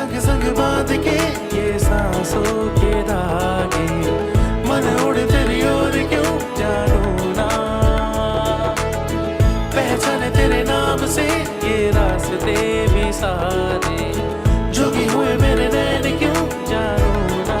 संग संग बांध के ये सांसों के धागे, मन उड़े तेरी ओर क्यों जानू ना, पहचाने तेरे नाम से ये रास्ते भी सारे, जो भी हुए मेरे नैन क्यों जानू ना।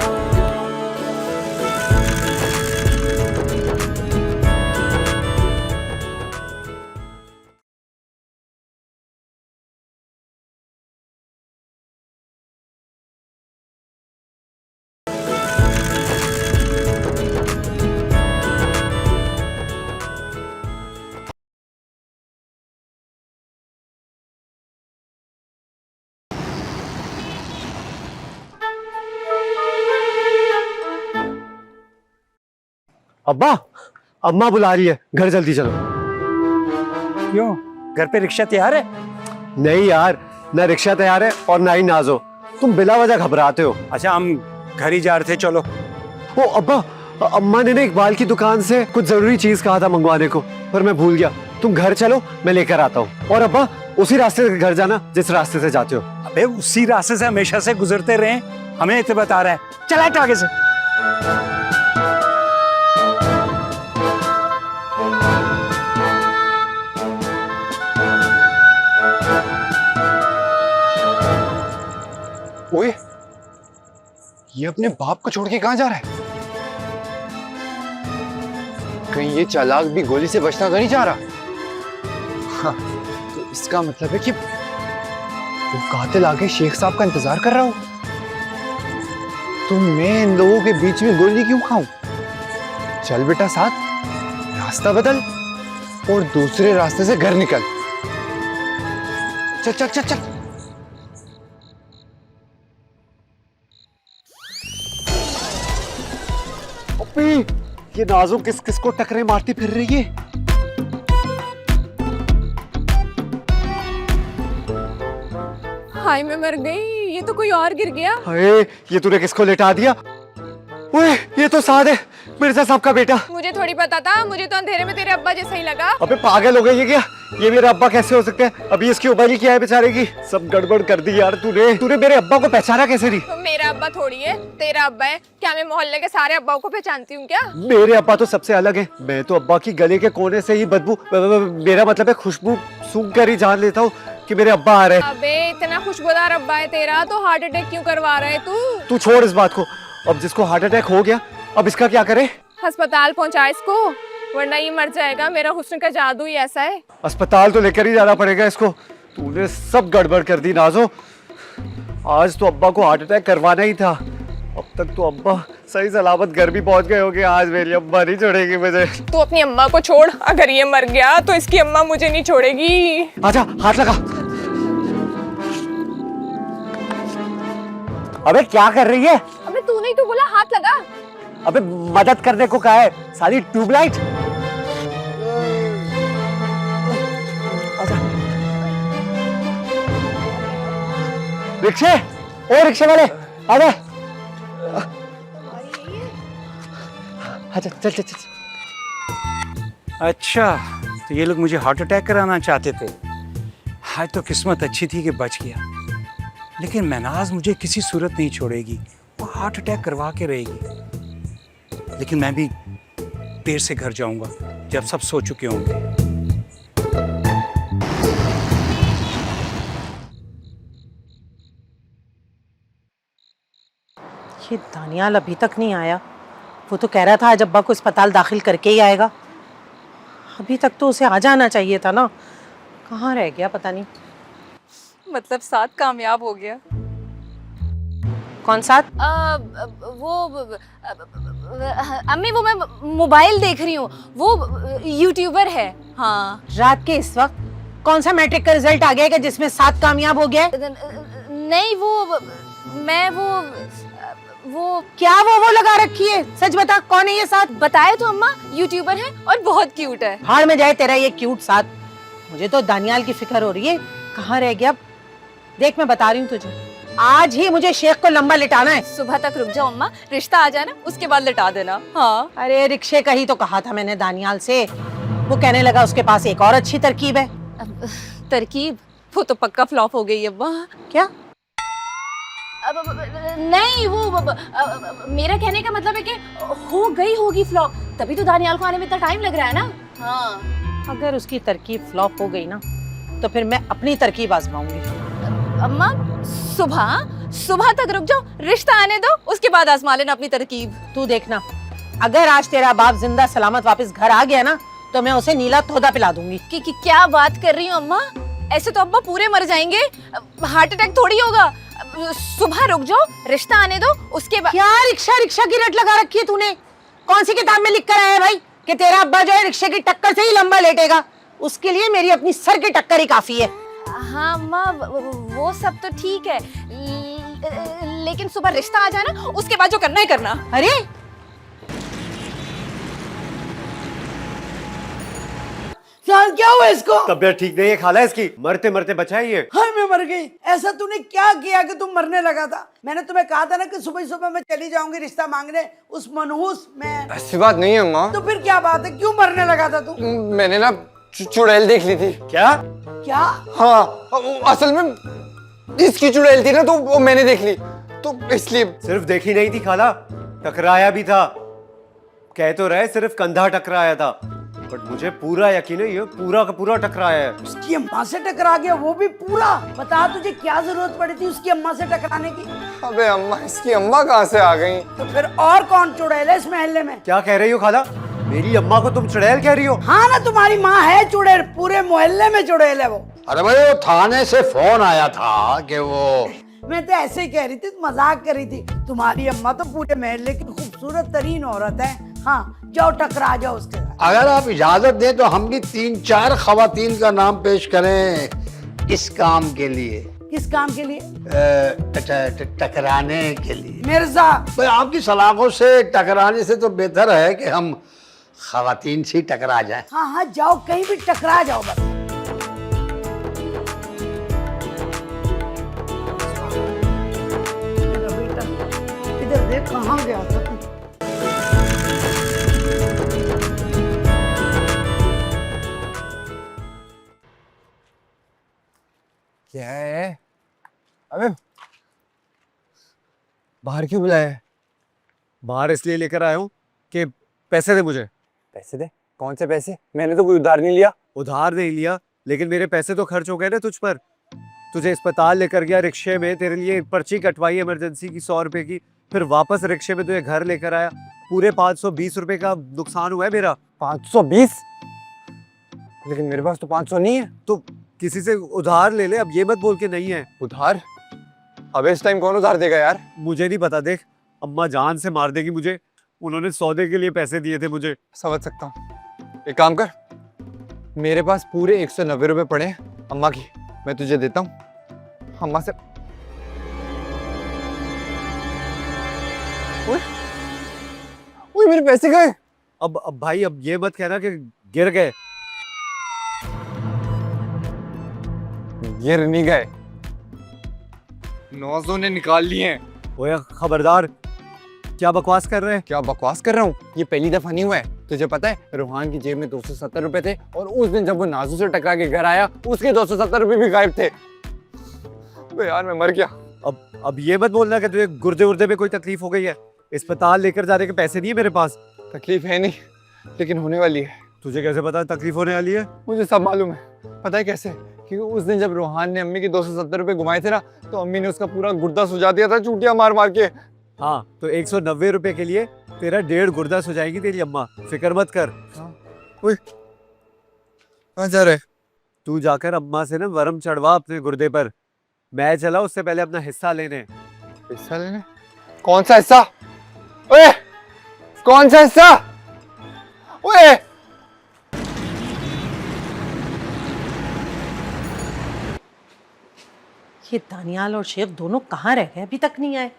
अब्बा, अम्मा बुला रही है, घर जल्दी चलो। क्यों, घर पे रिक्शा तैयार है? नहीं यार, ना रिक्शा तैयार है और ना ही नाजो, तुम बिला वजह घबराते हो। अच्छा, हम घर ही जा रहे थे, चलो। ओ अब्बा, अम्मा ने ना इकबाल की दुकान से कुछ जरूरी चीज कहा था मंगवाने को, पर मैं भूल गया। तुम घर चलो, मैं लेकर आता हूँ। और अब्बा, उसी रास्ते से घर जाना जिस रास्ते से जाते हो। अबे उसी रास्ते से हमेशा से गुजरते रहे, हमें इतना बता रहा है। चला हट आगे से। ओए, ये अपने बाप को छोड़ के कहां जा रहा है? कहीं ये चालाक भी गोली से बचना तो नहीं चाह रहा? हाँ, तो इसका मतलब है कि वो कातिल आगे शेख साहब का इंतजार कर रहा हो। तो मैं इन लोगों के बीच में गोली क्यों खाऊं? चल बेटा साथ, रास्ता बदल और दूसरे रास्ते से घर निकल। चल चल चल चल। ये नाजो किस किस को टकरे मारती फिर रही है? हाय मैं मर गई, ये तो कोई और गिर गया। अरे ये तूने किसको लेटा दिया? ओए, ये तो साद है, मिर्जा साहब का बेटा। मुझे थोड़ी पता था, मुझे तो अंधेरे में तेरे अब्बा जैसा ही लगा। अबे पागल हो गई है क्या? ये मेरा अब्बा कैसे हो सकते हैं? अभी इसकी उबाली क्या है बेचारे की? सब गड़बड़ कर दी यार तूने। तूने मेरे अब्बा को पहचाना कैसे नहीं? तो मेरा अब्बा थोड़ी है, तेरा अब्बा है। क्या मैं मोहल्ले के सारे अब्बाओं को पहचानती हूँ क्या? मेरे अब्बा तो सबसे अलग है। मैं तो अब्बा की गले के कोने से ही बदबू, मेरा मतलब है खुशबू सूंघ कर ही जान लेता हूँ कि मेरे अब्बा आ रहे हैं। अबे इतना खुशबूदार अब्बा है तेरा, तो हार्ट अटैक क्यों करवा रहा है तू? तू छोड़ इस बात को। अब जिसको हार्ट अटैक हो गया, अब इसका क्या करे? अस्पताल पहुंचा इसको, वरना ये मर जाएगा। मेरा हुस्न का जादू ही ऐसा है। अस्पताल तो लेकर ही जाना पड़ेगा इसको। तूने सब गड़बड़ कर दी नाजो। आज तो अब्बा को हार्ट अटैक करवाना ही था। अब तक तो अब्बा सही सलामत घर भी पहुंच गए होंगे। आज मेरी अम्मा नहीं छोड़ेगी मुझे। तू अपनी अम्मा को छोड़, अगर ये मर गया तो इसकी अम्मा मुझे नहीं छोड़ेगी। आजा, हाथ लगा। अबे क्या कर रही है? अबे तूने ही तो बोला हाथ लगा। अबे मदद करने को कहा है, सारी ट्यूबलाइट। रिक्शे, ओ रिक्शे वाले, आजा। अच्छा चल चल चल। अच्छा, तो ये लोग मुझे हार्ट अटैक कराना चाहते थे। आज तो किस्मत अच्छी थी कि बच गया, लेकिन महनाज मुझे किसी सूरत नहीं छोड़ेगी। वो हार्ट अटैक करवा के रहेगी। लेकिन मैं भी देर से घर जाऊंगा जब सब सो चुके होंगे। ये दानियाल अभी तक नहीं आया। वो तो कह रहा था आज अब्बा को अस्पताल दाखिल करके ही आएगा। अभी तक तो उसे आ जाना चाहिए था ना। कहाँ रह गया पता नहीं। मतलब साथ कामयाब हो गया। कौन साथ? अम्मी वो मैं मोबाइल देख रही हूँ, वो यूट्यूबर है। हाँ, रात के इस वक्त कौन सा मैट्रिक का रिजल्ट आ गया है कि जिसमें साथ कामयाब हो गया है? नहीं मैं वो क्या वो लगा रखी है? सच बता, कौन है ये साथ? बताए तो अम्मा, यूट्यूबर है और बहुत क्यूट है। हार में जाए तेरा ये क्यूट साथ। मुझे तो दानियाल की फिक्र हो रही है, कहाँ रह गया? देख मैं बता रही हूँ तुझे, आज ही मुझे शेख को लंबा लिटाना है। सुबह तक रुक जाओ अम्मा, रिश्ता आ जाना उसके बाद लिटा देना। हाँ। अरे रिक्शे का ही तो कहा था मैंने दानियाल से। वो कहने लगा उसके पास एक और अच्छी तरकीब है। तरकीब? वो तो पक्का फ्लॉप हो गई अब्बा। क्या? नहीं वो मेरा कहने का मतलब है कि हो गई होगी फ्लॉप, तभी तो दानियाल को आने में इतना टाइम लग रहा है ना। हाँ अगर उसकी तरकीब फ्लॉप हो गई ना तो फिर मैं अपनी तरकीब आजमाऊंगी। अम्मा सुबह सुबह तक रुक जाओ, रिश्ता आने दो, उसके बाद आजमा लेना अपनी तरकीब। तू देखना, अगर आज तेरा बाप जिंदा सलामत वापस घर आ गया ना तो मैं उसे नीला तोता पिला दूंगी। कि क्या बात कर रही हो अम्मा, ऐसे तो अब्बा पूरे मर जाएंगे, हार्ट अटैक थोड़ी होगा। सुबह रुक जाओ, रिश्ता आने दो, उसके बाद। क्या रिक्शा रिक्शा की रट लगा रखी है तूने? कौन सी किताब में लिख कर आया है भाई कि तेरा अब्बा जो है रिक्शे की टक्कर से ही लंबा लेटेगा? उसके लिए मेरी अपनी सर की टक्कर ही काफी है। हाँ अम्मा वो सब तो ठीक है, लेकिन सुबह रिश्ता आ जाए ना, उसके बाद जो करना है करना। अरे जान क्या हुआ इसको? तबीयत ठीक नहीं है खाला इसकी, मरते मरते बचा है ये। हाय मैं मर गई। ऐसा तूने क्या किया कि तुम मरने लगा था? मैंने तुम्हें कहा था ना कि सुबह सुबह मैं चली जाऊंगी रिश्ता मांगने उस मनहूस में। ऐसी बात नहीं है अम्मा। तो फिर क्या बात है, क्यों मरने लगा था तू? मैंने ना चुड़ैल देख ली थी। क्या? क्या? हाँ असल में इसकी चुड़ैल थी ना, तो वो मैंने देख ली, तो इसलिए। सिर्फ देखी नहीं थी खाला, टकराया भी था। कह तो रहे सिर्फ कंधा टकराया था, बट मुझे पूरा यकीन है ये पूरा का पूरा टकराया है। उसकी अम्मा से टकरा गया, वो भी पूरा। बता तुझे क्या जरूरत पड़ी थी उसकी अम्मा से टकराने की? अबे अम्मा, इसकी अम्मा कहाँ से आ गई? तो फिर और कौन चुड़ैल है इस मोहल्ले में? क्या कह रही हो खाला? मेरी अम्मा को तुम चुड़ैल कह रही हो? हाँ ना, तुम्हारी माँ है चुड़ैल, पूरे मोहल्ले में चुड़ैल है वो। अरे भाई वो थाने से फोन आया था कि वो। मैं तो ऐसे ही कह रही थी, मजाक कर रही थी। तुम्हारी अम्मा तो पूरे मोहल्ले की खूबसूरत तरीन औरत है। हाँ जाओ टकरा जाओ उसके साथ। अगर आप इजाजत दें तो हम भी 3-4 खवातीन का नाम पेश करें इस काम के लिए। किस काम के लिए? टकराने के लिए। मिर्जा भाई आपकी सलाखों से टकराने से तो बेहतर है कि हम खवातीन से ही टकरा जाएं। हाँ हाँ जाओ, कहीं भी टकरा जाओ बस। बेटा इधर देख, कहाँ गया था तू? क्या है? अबे बाहर क्यों बुलाया है? बाहर इसलिए लेकर आया हूँ कि पैसे दे मुझे। पैसे दे? कौन से पैसे? मैंने तो कोई उधार नहीं लिया। उधार नहीं लिया, लेकिन मेरे पैसे तो खर्च हो गए ना तुझ पर। तुझे अस्पताल लेकर गया रिक्शे में, तेरे लिए पर्ची कटवाई इमरजेंसी की 100 रुपए की, फिर वापस रिक्शे में तुझे घर लेकर आया। पूरे 520 रुपए का नुकसान हुआ है मेरा। 520? लेकिन मेरे पास तो 500 नहीं है। तो किसी से उधार ले ले, अब ये मत बोल के नहीं है। उधार? अबे इस टाइम कौन उधार देगा यार? मुझे नहीं पता, देख अम्मा जान से मार देगी मुझे। उन्होंने सौदे के लिए पैसे दिए थे मुझे। समझ सकता हूँ। एक काम कर, मेरे पास पूरे 190 रुपए पड़े हैं अम्मा की, मैं तुझे देता हूँ। अम्मा से ओए मेरे पैसे गए। अब भाई अब ये मत कहना कि गिर गए। गिर नहीं गए, 900 ने निकाल लिए हैं। ओए खबरदार, क्या बकवास कर रहे हैं? क्या बकवास कर रहा हूँ? ये पहली दफा नहीं हुआ है। तुझे पता है रोहान की जेब में 270 रुपए थे, और उस दिन जब वो नाजू से टकरा के घर आया उसके 270 रुपए भी गायब थे। तो यार मैं मर गया। अब ये मत बोलना कि तुझे गुर्दे उर्दे में कोई तकलीफ हो गई है। अस्पताल लेकर जाने के पैसे नहीं है मेरे पास। तकलीफ है नहीं, लेकिन होने वाली है। तुझे कैसे पता तकलीफ होने वाली है? मुझे सब मालूम है। पता है कैसे? क्योंकि उस दिन जब रोहान ने अम्मी के 270 रुपए घुमाए थे ना, तो अम्मी ने उसका पूरा गुर्दा सुझा दिया था चूटियां मार मार के। हाँ तो 190 रुपए के लिए तेरा 1.5 गुर्दा सुझाएगी तेरी अम्मा, फिक्र मत कर। कहाँ जा रहे? तू जाकर अम्मा से ना वरम चढ़वा अपने गुर्दे पर। मैं चला उससे पहले अपना हिस्सा लेने। हिस्सा लेने? कौन सा हिस्सा? ओए कौन सा हिस्सा? ओए ये दानियाल और शेख दोनों कहाँ रह गए? अभी तक नहीं आए।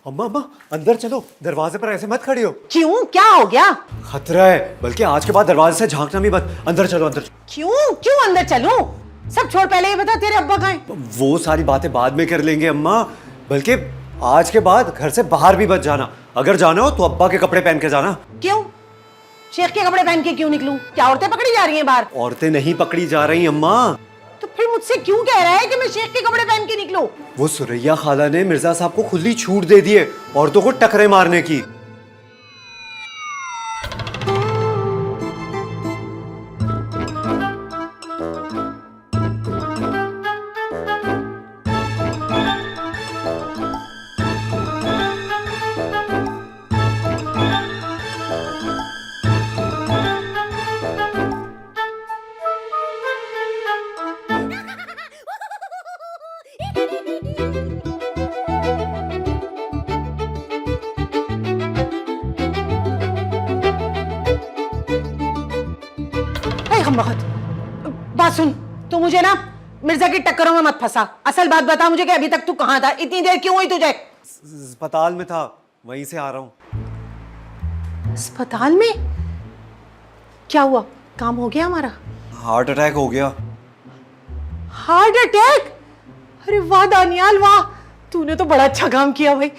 अम्मा अम्मा अंदर चलो, दरवाजे पर ऐसे मत खड़ी हो। क्यों, क्या हो गया? खतरा है, बल्कि आज के बाद दरवाजे से झांकना भी मत। अंदर चलो अंदर। क्यों क्यों अंदर चलूं? सब छोड़, पहले ये बता तेरे अब्बा कहाँ हैं? वो सारी बातें बाद में कर लेंगे अम्मा, बल्कि आज के बाद घर से बाहर भी मत जाना। अगर जाना हो तो अब्बा के कपड़े पहन के जाना। क्यों? शेख के कपड़े पहन के क्यों निकलूं? क्या औरतें पकड़ी जा रही हैं बाहर? औरतें नहीं पकड़ी जा रही अम्मा। तो फिर मुझसे क्यों कह रहा है कि मैं शेख के कपड़े पहन के निकलूं? वो सुरैया खाला ने मिर्जा साहब को खुली छूट दे दी है औरतों को टकरे मारने की। बात सुन, तू मुझे ना मिर्जा की टक्करों में मत फंसा। असल बात बता मुझे कि अभी तक तू कहाँ था? इतनी देर क्यों हुई तुझे? अस्पताल में था, वहीं से आ रहा हूँ। अस्पताल में? क्या हुआ? काम हो गया हमारा? हार्ट अटैक हो गया। Heart attack? अरे वाह दानियाल वाह, तूने तो बड़ा अच्छा काम किया भाई।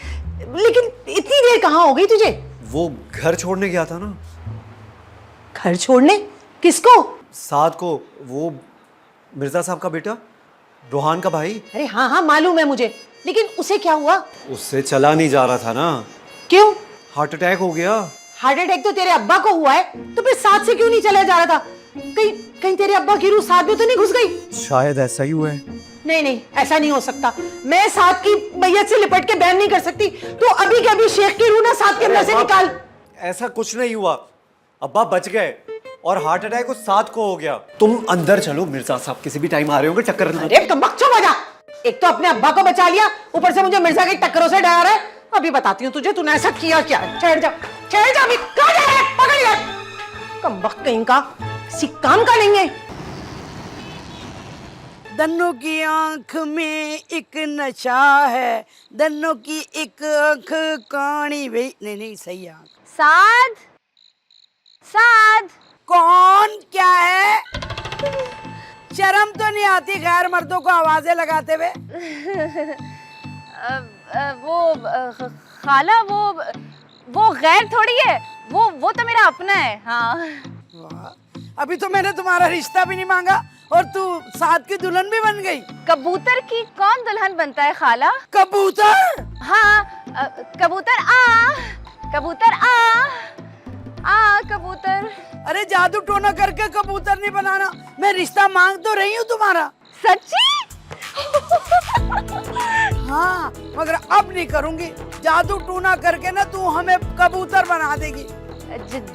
लेकिन इतनी देर कहाँ हो गई तुझे? वो घर छोड़ने गया था ना। घर छोड़ने? किसको? साथ को, वो मिर्जा साहब का बेटा, रोहान का भाई। अरे हाँ हाँ मालूम है मुझे, लेकिन उसे क्या हुआ? उससे चला नहीं जा रहा था ना। क्यों? हार्ट अटैक हो गया। हार्ट अटैक तो तेरे अब्बा को हुआ है, तो फिर साथ से क्यों नहीं चला जा रहा था? कहीं कहीं तेरे अब्बा की रूह साथ में तो नहीं घुस गई? शायद ऐसा ही हुआ है। नहीं नहीं, ऐसा नहीं हो सकता। मैं साथ की मैयत से लिपट के बयान नहीं कर सकती। तो अभी के अभी शेख की रूह ना साथ के अंदर से निकाल। ऐसा कुछ नहीं हुआ, अब्बा बच गए और हार्ट अटैक उस साथ को हो गया। तुम अंदर चलो, मिर्जा साहब किसी भी टाइम आ रहे होंगे टक्कर। अरे कमबख्त मजा, एक तो अपने अब्बा को बचा लिया, ऊपर से मुझे मिर्जा की टक्करों से डरा रहा है। अभी बताती हूँ तुझे तूने ऐसा किया क्या। ठहर जा, ठहर जा, अभी कहाँ जा रहा है? पकड़ लिया कमबख्त कहीं का, किसी काम का नहीं है। दन्नों की आंख में एक नशा है, दन्नों की एक आंख कानी वे नहीं नहीं सही आंख। साद, साद। कौन? क्या है? शर्म तो नहीं आती गैर मर्दों को आवाजें लगाते हुए? खाला वो गैर थोड़ी है, वो तो मेरा अपना है। हाँ वाह, अभी तो मैंने तुम्हारा रिश्ता भी नहीं मांगा और तू साथ की दुल्हन भी बन गई। कबूतर की कौन दुल्हन बनता है खाला? कबूतर? हाँ कबूतर कबूतर कबूतर। अरे जादू टोना करके कबूतर नहीं बनाना, मैं रिश्ता मांग तो रही हूँ तुम्हारा। सच्ची? हाँ, मगर अब नहीं करूंगी। जादू टोना करके ना तू हमें कबूतर बना देगी।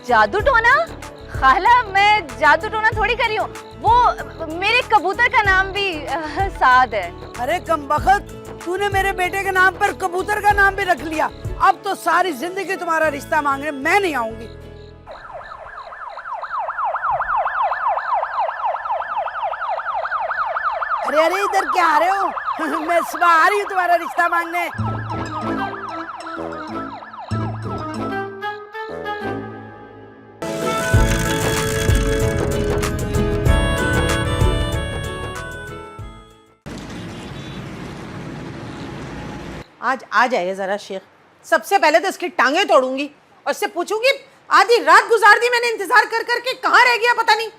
जादू टोना? खाला मैं जादू टोना थोड़ी करी हूँ, वो मेरे कबूतर का नाम भी साद है। अरे कमबख्त, तूने मेरे बेटे के नाम पर कबूतर का नाम भी रख लिया। अब तो सारी जिंदगी तुम्हारा रिश्ता मांगने मैं नहीं आऊंगी। अरे अरे इधर क्या आ रहे हो? मैं सुबह आ रही हूँ तुम्हारा रिश्ता मांगने। आज आ जाएगा जरा शेख। सबसे पहले तो इसकी टांगे तोड़ूंगी और इससे पूछूंगी आधी रात गुजार दी मैंने इंतजार कर करके, कहाँ रह गया पता नहीं।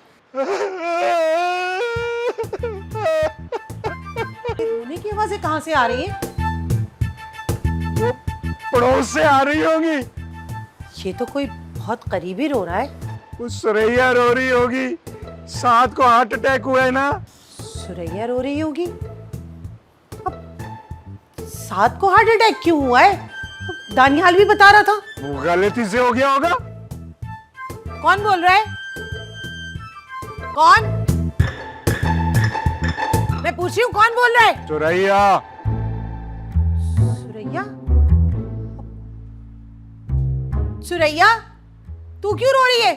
रोने की आवाजें कहाँ से आ रही हैं? वो पड़ोस से आ रही होगी। ये तो कोई बहुत करीबी रो रहा है। कुछ सुरैया रो रही होगी, साथ को हार्ट अटैक हुआ है ना। सुरैया रो रही होगी? अब साथ को हार्ट अटैक क्यों हुआ है? दानियाल भी बता रहा था। वो गलती से हो गया होगा। कौन बोल रहा है? कौन? मैं पूछ रही हूँ कौन बोल रहा है? सुरैया। सुरैया? सुरैया, तू क्यों रो रही है?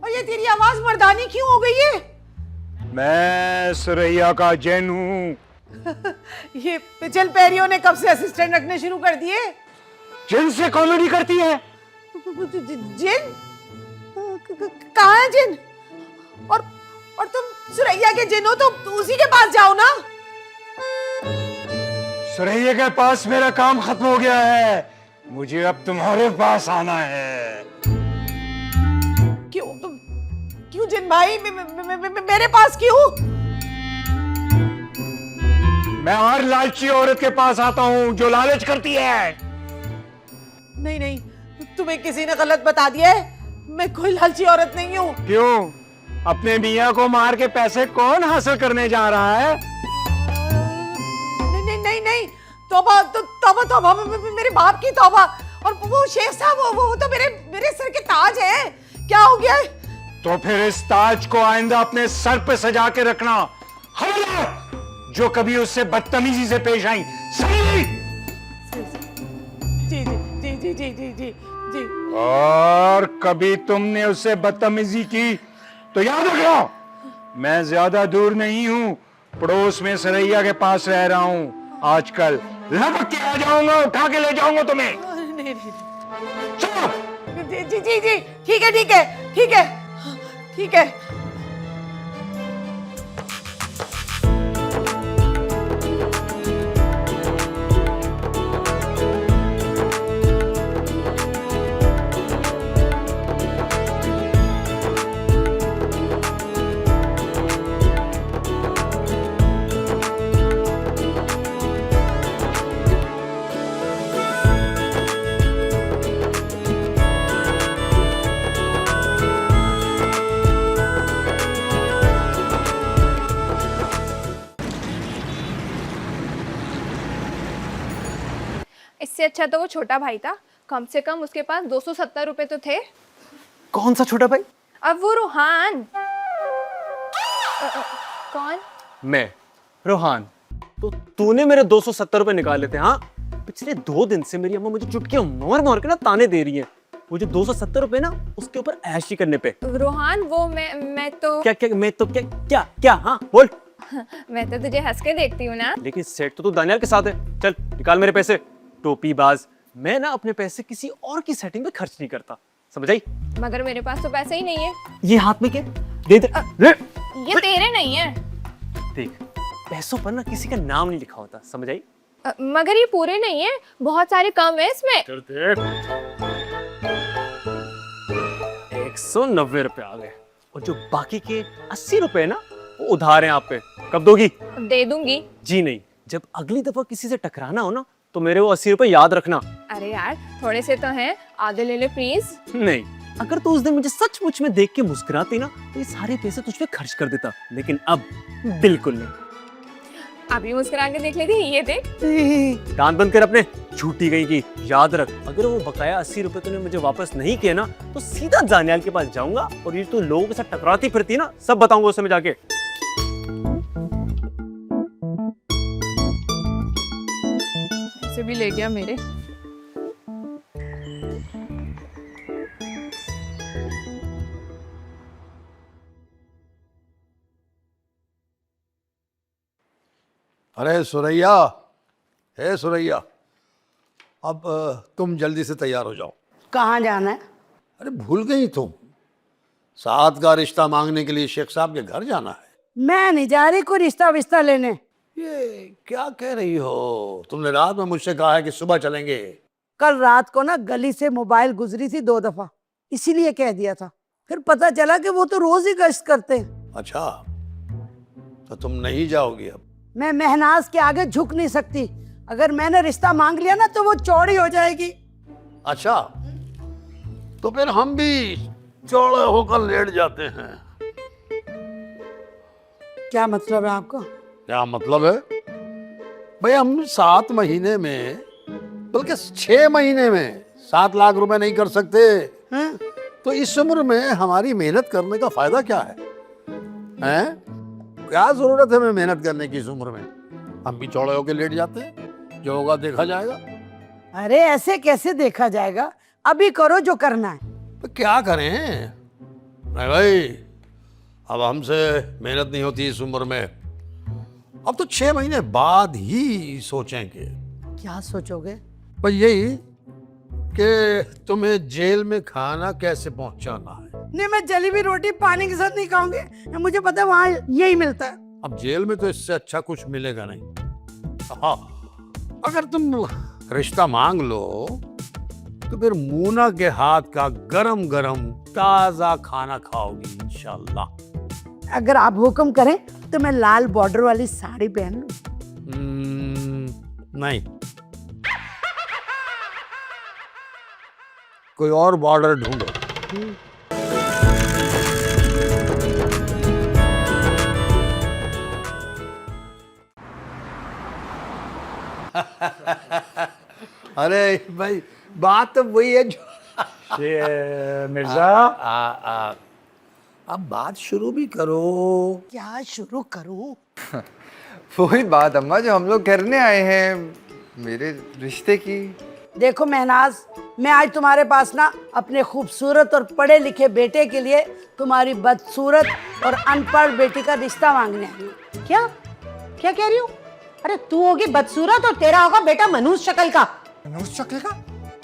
और ये तेरी आवाज मर्दानी क्यों हो गई है? मैं सुरैया का जिन हूँ। ये पिचल पैरियों ने कब से असिस्टेंट रखने शुरू कर दिए? जिन से कॉमेडी करती है। जिन? कहाँ है जिन? और तुम सुरैया के जिन हो तो उसी के पास जाओ ना। सुरैया के पास मेरा काम खत्म हो गया है, मुझे अब तुम्हारे पास आना है। क्यों जिन भाई? मेरे पास क्यों? मैं हर लालची औरत के पास आता हूँ जो लालच करती है। नहीं नहीं, तुम्हें किसी ने गलत बता दिया है। मैं कोई लालची औरत नहीं हूँ। क्यों? अपने मियाँ को मार के पैसे कौन हासिल करने जा रहा है? नहीं नहीं नहीं नहीं, तौबा तौबा तौबा, मेरे बाप की तौबा। और वो शेख साहब, वो तो मेरे सर के ताज है। क्या हो गया है? तो फिर इस ताज को आइंदा अपने सर पे सजा के रखना। खबरदार जो कभी उससे बदतमीजी से पेश आई। सही? जी जी जी जी जी जी जी। और कभी तुमने उससे बदतमीजी की तो याद रखना, मैं ज्यादा दूर नहीं हूँ, पड़ोस में सरैया के पास रह रहा हूँ आजकल। लपक के आ जाऊंगा, उठा के ले जाऊंगा तुम्हें। नहीं नहीं, चलो। जी जी जी जी, ठीक है ठीक है ठीक है ठीक है। इससे अच्छा तो वो छोटा भाई था, कम से कम उसके पास 270 रुपए तो थे। कौन सा छोटा भाई? अब वो रूहान। कौन? मैं रोहान। तो तूने मेरे 270 रुपए निकाले थे? हाँ, पिछले 2 दिन से मेरी अम्मा मुझे चुटकियां मार मार के ना ताने दे रही है। वो जो 270 रुपए ना उसके ऊपर ऐशी करने पे। रोहान वो मैं तो क्या मैं तो क्या क्या? हाँ बोल। मैं तो तुझे हंस के देखती हूँ ना। लेकिन सेट तो तू दानियाल के साथ है। चल निकाल मेरे पैसे, टोपी बाज। मैं ना अपने पैसे किसी और की सेटिंग पे खर्च नहीं करता, समझ आई? मगर मेरे पास तो पैसे ही नहीं है। ये हाथ में क्या? दे दे। ये तेरे नहीं है। देख, पैसों पर ना किसी का नाम नहीं लिखा होता, समझ आई? मगर ये पूरे नहीं है, बहुत सारे कम है इसमें। 190 रुपए आ गए और जो बाकी के 80 रुपए ना वो उधार हैं आप पे। कब दोगी? दे दूंगी। जी नहीं, जब अगली दफा किसी से टकराना हो ना तो मेरे वो 80 रुपए याद रखना। अरे यार थोड़े से तो हैं, आधे ले ले प्लीज। नहीं, अगर तू उस दिन मुझे सचमुच में देख के मुस्कुराती ना तो ये सारे पैसे तुझ पे खर्च कर देता, लेकिन अब बिल्कुल नहीं। अभी मुस्कुरा के देख लेती, ये देख। कान बंद कर अपने, झूठी गई की। याद रख, अगर वो बकाया 80 रुपए तूने मुझे वापस नहीं किए ना तो सीधा जानियाल के पास जाऊंगा और ये तू लोगों के साथ टकराती फिरती ना सब बताऊंगा उसे मैं जाके। ऐसे भी ले गया मेरे। अरे सुरैया, हे सुरैया, अब तुम जल्दी से तैयार हो जाओ। कहाँ जाना है? अरे भूल गई तुम, साथ का रिश्ता मांगने के लिए शेख साहब के घर जाना है। मैं नहीं जा रही कोई रिश्ता विश्ता लेने। ये क्या कह रही हो? तुमने रात में मुझसे कहा है कि सुबह चलेंगे। कल रात को ना गली से मोबाइल गुजरी थी 2 दफा, इसीलिए कह दिया था। फिर पता चला कि वो तो रोज ही गश्त करते हैं। अच्छा, तो तुम नहीं जाओगी अब? मैं महनाज के आगे झुक नहीं सकती। अगर मैंने रिश्ता मांग लिया ना तो वो चौड़ी हो जाएगी। अच्छा, तो फिर हम भी चौड़े होकर लेट जाते हैं। क्या मतलब है आपका? क्या मतलब है भाई? हम 7 महीने में, बल्कि 6 महीने में 7 लाख रुपए नहीं कर सकते हैं? तो इस उम्र में हमारी मेहनत करने का फायदा क्या है? क्या जरूरत है हमें मेहनत करने की इस उम्र में? हम भी चौड़े होकर लेट जाते हैं, जो होगा देखा जाएगा। अरे ऐसे कैसे देखा जाएगा? अभी करो जो करना है। तो क्या करें? नहीं भाई, अब हमसे मेहनत नहीं होती इस उम्र में। अब तो 6 महीने बाद ही सोचेंगे। क्या सोचोगे? बस यही कि तुम्हें जेल में खाना कैसे पहुंचाना है। नहीं, मैं जली हुई रोटी पानी के साथ नहीं खाऊंगी। मुझे पता है वहाँ यही मिलता है। अब जेल में तो इससे अच्छा कुछ मिलेगा नहीं। हाँ, अगर तुम रिश्ता मांग लो तो फिर मूना के हाथ का गरम गरम ताजा खाना खाओगी इंशाल्लाह। अगर आप हुक्म करें तो मैं लाल बॉर्डर वाली साड़ी पहन लूं। नहीं, कोई और बॉर्डर ढूंढो। अरे भाई, बात तो वही है जो मिर्जा, अब बात शुरू भी करो। क्या शुरू करूं? वही बात अम्मा जो हम लोग करने आए हैं, मेरे रिश्ते की। देखो महनाज, मैं आज तुम्हारे पास ना अपने खूबसूरत और पढ़े लिखे बेटे के लिए तुम्हारी बदसूरत और अनपढ़ बेटी का रिश्ता मांगने आई हूँ। क्या क्या कह रही हूँ? अरे तू होगी बदसूरत और तेरा होगा बेटा मनुष्य शक्ल का। मनुष्य शक्ल का?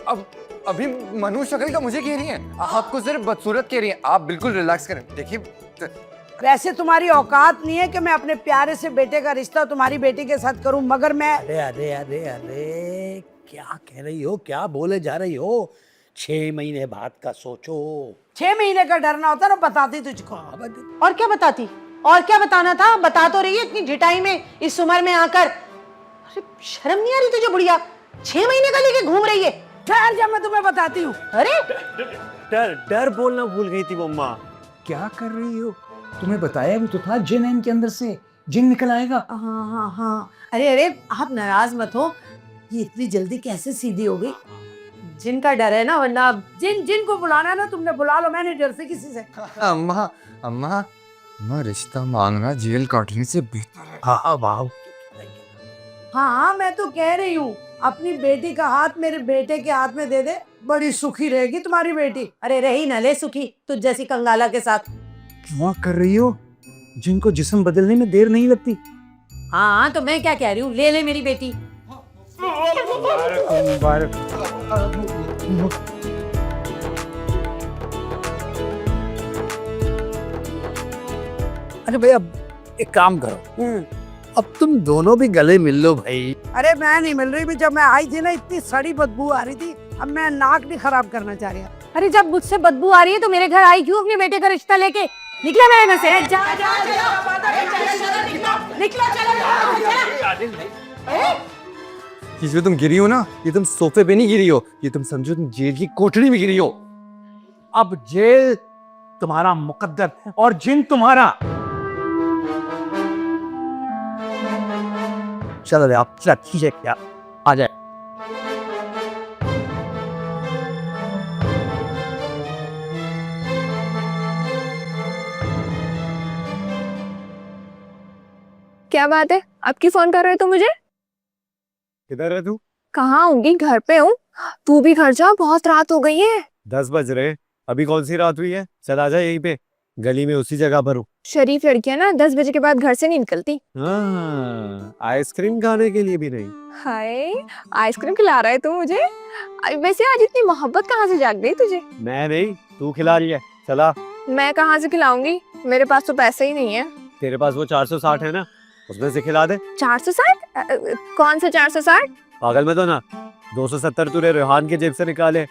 अब अभी मनुष्य शक्ल का मुझे कह रही हैं? आपको सिर्फ बदसूरत कह रही हैं। आप बिल्कुल रिलैक्स करें। देखिए, वैसे तुम्हारी औकात नहीं है कि मैं अपने प्यारे से बेटे का रिश्ता तुम्हारी बेटी के साथ करूं, मगर मैं अरे अरे अरे अरे, क्या कह रही हो, क्या बोले जा रही हो? 6 महीने बाद का सोचो। 6 महीने का डरना होता ना बताती तुझको। और क्या बताती? और क्या बताना था? बता तो रही है इतनी ढिठाई में, इस उम्र में आकर। अरे शर्म नहीं आ रही तुझे बुढ़िया? 6 महीने का लेके घूम रही है। ठहर जा, मैं तुम्हें बताती हूँ। अरे डर डर बोलना भूल गई थी वो अम्मा। क्या कर रही हो? तुम्हें बताया भी तो था, जिन है इनके अंदर से, जिन निकल आएगा। हाँ हाँ हाँ, अरे अरे आप नाराज मत हो, ये इतनी जल्दी कैसे सीधी हो गई? जिनका डर है ना, वरना जिन को बुलाना है ना तुमने बुला लो, मैंने डर से किसी से। अम्मा अम्मा अम्मा, रिश्ता मांगना जेल काटने से बेहतर है। हाँ वाह, हाँ मैं तो कह रही हूँ, अपनी बेटी का हाथ मेरे बेटे के हाथ में दे दे, बड़ी सुखी रहेगी तुम्हारी बेटी। अरे रही न ले सुखी तुझ जैसी कंगाला के साथ। क्या कर रही हो? जिनको जिस्म बदलने में देर नहीं लगती। हाँ तो मैं क्या कह रही हूँ, ले ले मेरी बेटी। मुबारक। अरे भाई, अब एक काम करो, अब तुम दोनों भी गले मिल लो भाई। अरे मैं नहीं मिल रही भी, जब मैं आई थी ना इतनी सड़ी बदबू आ रही थी, अब मैं नाक नहीं खराब करना चाह रही। अरे जब मुझसे बदबू आ रही है तो मेरे घर आई क्यों अपने बेटे का रिश्ता लेके? निकला मेरे घर से। जा जा निकला, ये तुम गिरी हो ना, ये तुम सोफे पे नहीं गिरी हो, ये तुम समझो तुम जेल की कोठरी में गिरी हो। अब जेल तुम्हारा मुकद्दर और जिन तुम्हारा। चलो आप ठीक है, आ जाए। क्या बात है, अब की फोन कर रहे हो तुम मुझे? किधर है तू? कहाँ होंगी? घर पे हूँ। तू भी घर जा, बहुत रात हो गई है। 10 बज रहे। अभी कौन सी रात हुई है? चल आजा, यहीं पे गली में उसी जगह पर हूँ। शरीफ लड़कियां ना 10 बजे के बाद घर से नहीं निकलती। हाँ, आइसक्रीम खाने के लिए भी नहीं। हाय, आइसक्रीम खिला रहा है तू मुझे? वैसे आज इतनी मोहब्बत कहाँ से जाग गई तुझे? मैं नहीं, तू खिला रही है। चला। मैं कहाँ से खिलाऊंगी, मेरे पास तो पैसे ही नहीं है। तेरे पास वो 460 है ना, उसमें से खिला दे। 460? कौन सा 460? पागल में तो ना, 270 तूने रेहान के जेब से निकाले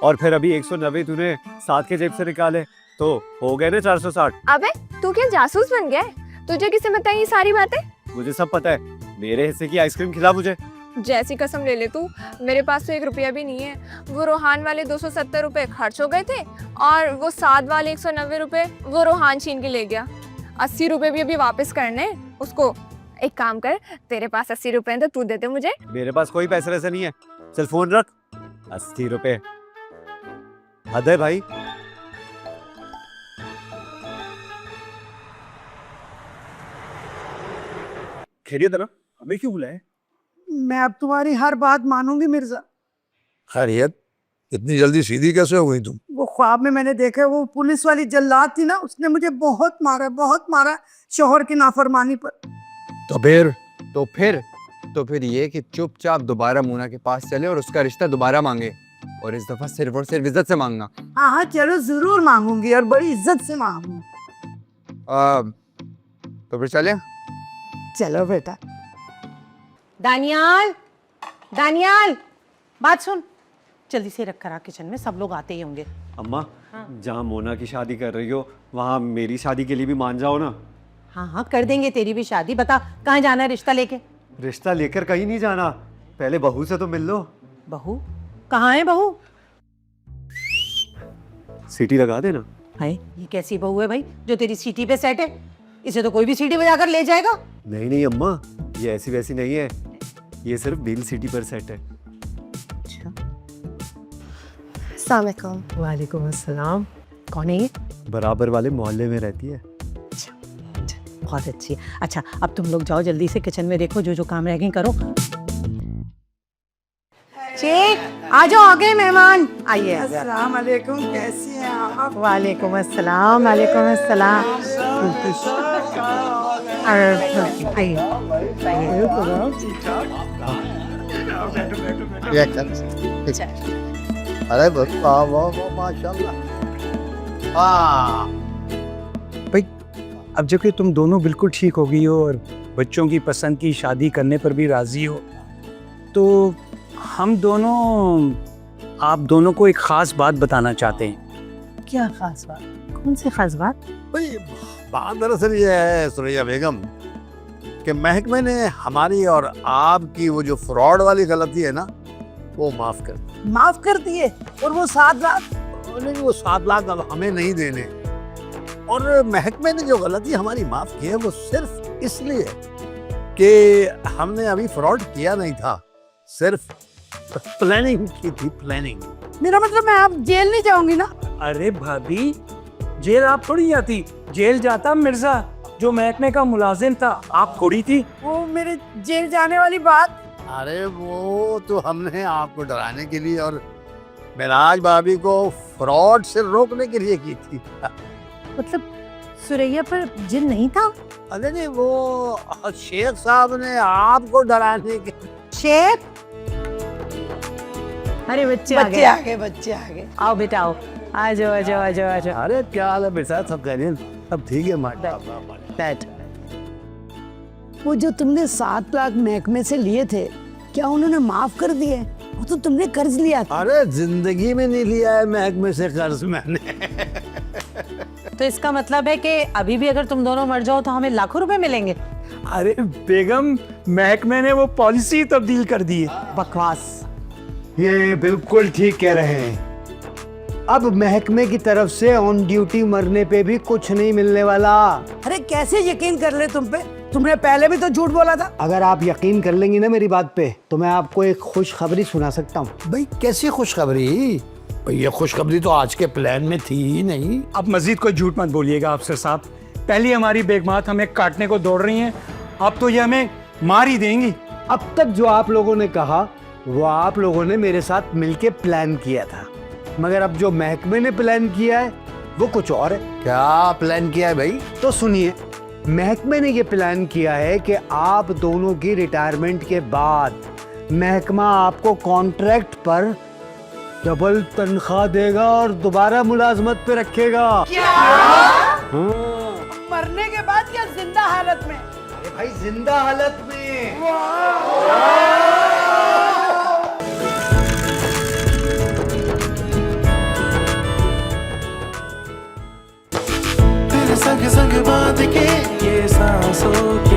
और फिर अभी 190 तूने साथ के जेब से निकाले, तो हो गए ना 460। अबे तू क्या जासूस बन गया है? तुझे किसने बताई ये सारी बातें? मुझे सब पता है। मेरे हिस्से की आइसक्रीम खिला मुझे। जैसी कसम ले ले तू, मेरे पास तो 1 रुपया भी नहीं है। वो रोहान वाले 270 रुपए खर्च हो गए थे और वो साद वाले 190 रुपए वो रोहान छीन के ले गया। 80 रुपए भी अभी वापस करने उसको। एक काम कर, तेरे पास 80 रुपए हैं तो तू दे दे मुझे। मेरे पास कोई पैसे वैसे नहीं है। चल फोन रख। 80 रुपए हद है भाई। खैरियत है ना? हमें क्यों बुलाया? मैं अब तुम्हारी हर बात मानूंगी मिर्जा। खैरियत, इतनी जल्दी सीधी कैसे हो गई तुम? वो ख्वाब में मैंने देखा, वो पुलिस वाली जल्लाद थी ना, उसने मुझे बहुत मारा शोहर की नाफरमानी पर। तो फिर ये कि चुपचाप दोबारा मोना के पास चले और उसका रिश्ता दोबारा मांगे, और इस दफा सिर्फ और सिर्फ इज्जत से मांगना। हाँ हाँ चलो, जरूर मांगूंगी और बड़ी इज्जत से मांगूंगी। तो फिर चले। चलो बेटा। दानियाल, दानियाल, बात सुन, जल्दी से रख करा किचन में, सब लोग आते ही होंगे। अम्मा, जहाँ मोना की शादी कर रही हो वहाँ मेरी शादी के लिए भी मान जाओ ना। हाँ हाँ कर देंगे तेरी भी शादी। बता कहाँ जाना है रिश्ता लेके? रिश्ता लेकर कहीं नहीं जाना, पहले बहू से तो मिल लो। बहू कहाँ है बहू? सीटी लगा देना। है ये कैसी बहू है भाई जो तेरी सीटी पे सेट है? इसे तो कोई भी सीटी बजाकर ले जाएगा। नहीं नहीं अम्मा, ये ऐसी वैसी नहीं है, ये सिर्फ बिल सीटी पर सेट है। अस्सलाम वालेकुम। वालेकुम अस्सलाम। कौन है ये? बराबर वाले मोहल्ले में रहती है। बहुत अच्छी है। अच्छा अब तुम लोग जाओ जल्दी से किचन में, देखो जो जो काम रह गए करो। शेख आ जाओ, आ गए मेहमान। आइए अस्सलाम वालेकुम, कैसी हैं आप? वालेकुम अस्सलाम। वालेकुम अस्सलाम। आइए अरे वाह वाह वाह माशाल्लाह। हाँ भाई अब जबकि तुम दोनों बिल्कुल ठीक हो गई हो और बच्चों की पसंद की शादी करने पर भी राजी हो, तो हम दोनों आप दोनों को एक ख़ास बात बताना चाहते हैं। क्या खास बात? कौन सी खास बात? भाई बात दरअसल ये है सुरैया बेगम कि महकमे ने हमारी और आपकी वो जो फ्रॉड वाली गलती है ना, वो माफ कर दी। माफ कर दिए? और वो 7 लाख? नहीं, वो 7 लाख अब हमें नहीं देने। और महकमे ने जो गलती हमारी माफ की है वो सिर्फ इसलिए कि हमने अभी फ्रॉड किया नहीं था, सिर्फ प्लानिंग की थी, प्लानिंग। मेरा मतलब मैं आप जेल नहीं जाऊंगी ना? अरे भाभी, जेल आप थोड़ी जाती, जेल जाता मिर्जा जो महकमे का मुलाजिम था, आप थोड़ी थी। वो मेरे जेल जाने वाली बात। अरे वो तो हमने आपको डराने के लिए और मेराज भाभी को फ्रॉड से रोकने के लिए की थी। मतलब सुरैया पर जिन नहीं था? अरे नहीं, वो शेख साहब ने आपको डराने के। शेख? अरे बच्चे आ गए। बच्चे आ गए। आओ बेटा आओ, आ जाओ आ जाओ आ जाओ आ जाओ। अरे क्या हाल है बेटा, सब खैरियत? सब ठीक है बैठ। वो जो तुमने 7 लाख महकमे से लिए थे, क्या उन्होंने माफ कर दिए? वो तो तुमने कर्ज लिया था। अरे जिंदगी में नहीं लिया है महकमे से कर्ज मैंने। तो इसका मतलब है कि अभी भी अगर तुम दोनों मर जाओ तो हमें लाखों रुपए मिलेंगे? अरे बेगम, महकमे ने वो पॉलिसी तब्दील कर दी है। बकवास। ये बिल्कुल ठीक कह रहे हैं। अब महकमे की तरफ से ऑन ड्यूटी मरने पे भी कुछ नहीं मिलने वाला। अरे कैसे यकीन कर ले तुम पे? तुमने पहले भी तो झूठ बोला था। अगर आप यकीन कर लेंगी ना मेरी बात पे, तो मैं आपको एक खुशखबरी सुना सकता हूँ। भाई कैसी खुशखबरी? भाई ये खुशखबरी तो आज के प्लान में थी ही नहीं। अब मजीद कोई झूठ मत बोलिएगा अफसर साहब। पहले हमारी बेगमात हमें काटने को दौड़ रही हैं, अब तो ये हमें मार ही देंगी। अब तक जो आप लोगों ने कहा वो आप लोगों ने मेरे साथ मिलके प्लान किया था, मगर अब जो महकमे ने प्लान किया है वो कुछ और है। क्या प्लान किया है भाई? तो सुनिए, महकमे ने ये प्लान किया है कि आप दोनों की रिटायरमेंट के बाद महकमा आपको कॉन्ट्रैक्ट पर डबल तनख्वाह देगा और दोबारा मुलाजमत पे रखेगा। मरने के बाद या जिंदा हालत में? अरे भाई जिंदा हालत में। तेरे संग संग बांध के ये सांसों के